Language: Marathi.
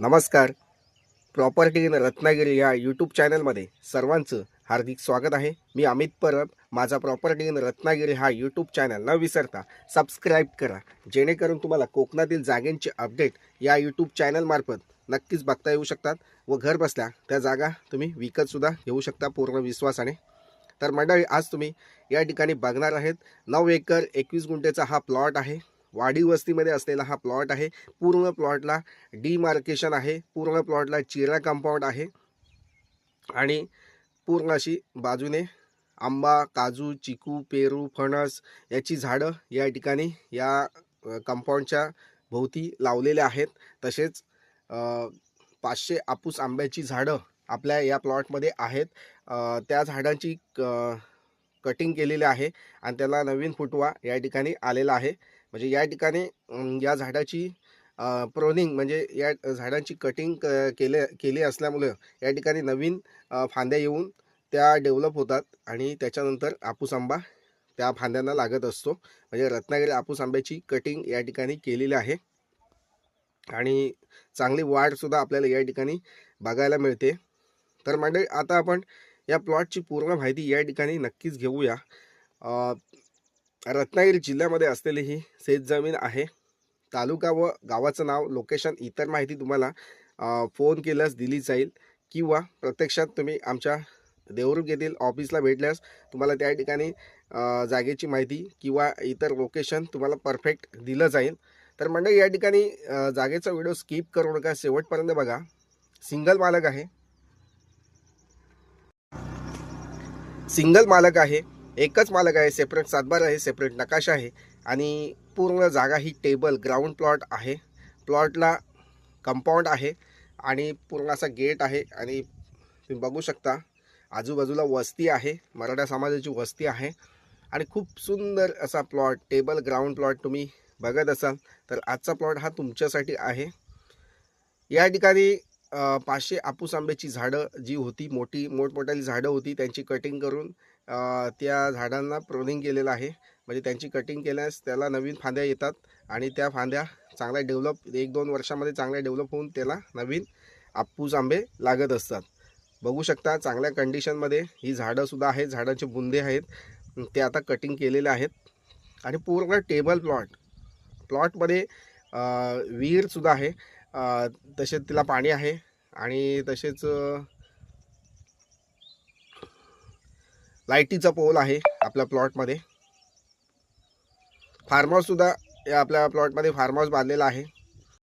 नमस्कार. प्रॉपर्टी इन रत्नागिरी या यूट्यूब चॅनलमध्ये सर्वांचं हार्दिक स्वागत आहे. मी अमित परब. माझा प्रॉपर्टी इन रत्नागिरी हा यूट्यूब चॅनल न विसरता सबस्क्राईब करा, जेणेकरून तुम्हाला कोकणातील जागेंचे अपडेट या यूट्यूब चॅनलमार्फत नक्कीच बघता येऊ शकतात व घर बसल्या त्या जागा तुम्ही विकतसुद्धा घेऊ शकता पूर्ण विश्वासाने. तर मंडळी, आज तुम्ही या ठिकाणी बघणार आहेत 9 एकर 21 गुंठेचा हा प्लॉट आहे. वाडी वस्तीमध्ये असलेला हा प्लॉट आहे. पूर्ण प्लॉटला डीमार्केशन आहे, पूर्ण प्लॉटला चिरा कंपाऊंड आहे आणि पूर्ण अशी बाजूने आंबा, काजू, चिकू, पेरू, फणस याची झाडं या ठिकाणी या कंपाऊंडच्या भोवती लावलेले आहेत. तसेच 500 आपूस आंब्याची झाडं आपल्या या प्लॉटमध्ये आहेत. त्या झाडांची कटिंग केलेली आहे आणि त्याला नवीन फुटवा या ठिकाणी आलेला आहे. म्हणजे या ठिकाणी या झाडाची प्रोनिंग म्हणजे या झाडांची कटिंग केली असल्यामुळे या ठिकाणी नवीन फांद्या येऊन त्या डेव्हलप होतात आणि त्याच्यानंतर आपूस आंबा त्या फांद्यांना लागत असतो. म्हणजे रत्नागिरी आपूस आंब्याची कटिंग या ठिकाणी केलेली आहे आणि चांगली वाढसुद्धा आपल्याला या ठिकाणी बघायला मिळते. तर मंडळी, आता आपण या प्लॉटची पूर्ण माहिती या ठिकाणी नक्कीच घेऊया. रत्नागिरी जिल्ह्यामध्ये असलेली ही शेतजमीन आहे. तालुका व गावाचं नाव, लोकेशन, इतर माहिती तुम्हाला फोन केल्यास दिली जाईल किंवा प्रत्यक्षात तुम्ही आमच्या देवरुख येथील ऑफिसला भेटल्यास तुम्हाला त्या ठिकाणी जागेची माहिती किंवा इतर लोकेशन तुम्हाला परफेक्ट दिलं जाईल. तर मंडळी, या ठिकाणी जागेचा व्हिडिओ स्किप करू नका, शेवटपर्यंत बघा. सिंगल मालक आहे, एकच मालक आहे. सेपरेट सातबार आहे, सेपरेट नकाशा आहे आणि पूर्ण जागा ही टेबल ग्राउंड प्लॉट आहे. प्लॉटला कंपाऊंड आहे आणि पूर्ण असा गेट आहे आणि तुम्ही बघू शकता आजूबाजूला वस्ती आहे, मराठा समाजाची वस्ती आहे आणि खूप सुंदर असा प्लॉट, टेबल ग्राउंड प्लॉट तुम्ही बघत असाल तर आजचा प्लॉट हा तुमच्यासाठी आहे. या ठिकाणी 500 आपूस आंब्याची झाडं जी होती, मोठमोठाली झाडं होती, त्यांची कटिंग करून त्या झाडांना प्रोनिंग केलेलं आहे. म्हणजे त्यांची कटिंग केल्यास त्याला नवीन फांद्या येतात आणि त्या फांद्या चांगल्या डेव्हलप 1-2 वर्षामध्ये चांगल्या डेव्हलप होऊन त्याला नवीन आपूस आंबे लागत असतात. बघू शकता चांगल्या कंडिशनमध्ये ही झाडंसुद्धा आहेत. झाडांचे बुंदे आहेत, ते आता कटिंग केलेले आहेत आणि पूर्ण टेबल प्लॉटमध्ये विहीरसुद्धा आहे. तसेच तिला पाणी आहे आणि तसेच लाईटीचा पोल आहे आपल्या प्लॉटमध्ये. फार्म हाऊससुद्धा या आपल्या प्लॉटमध्ये फार्म हाऊस बांधलेला आहे.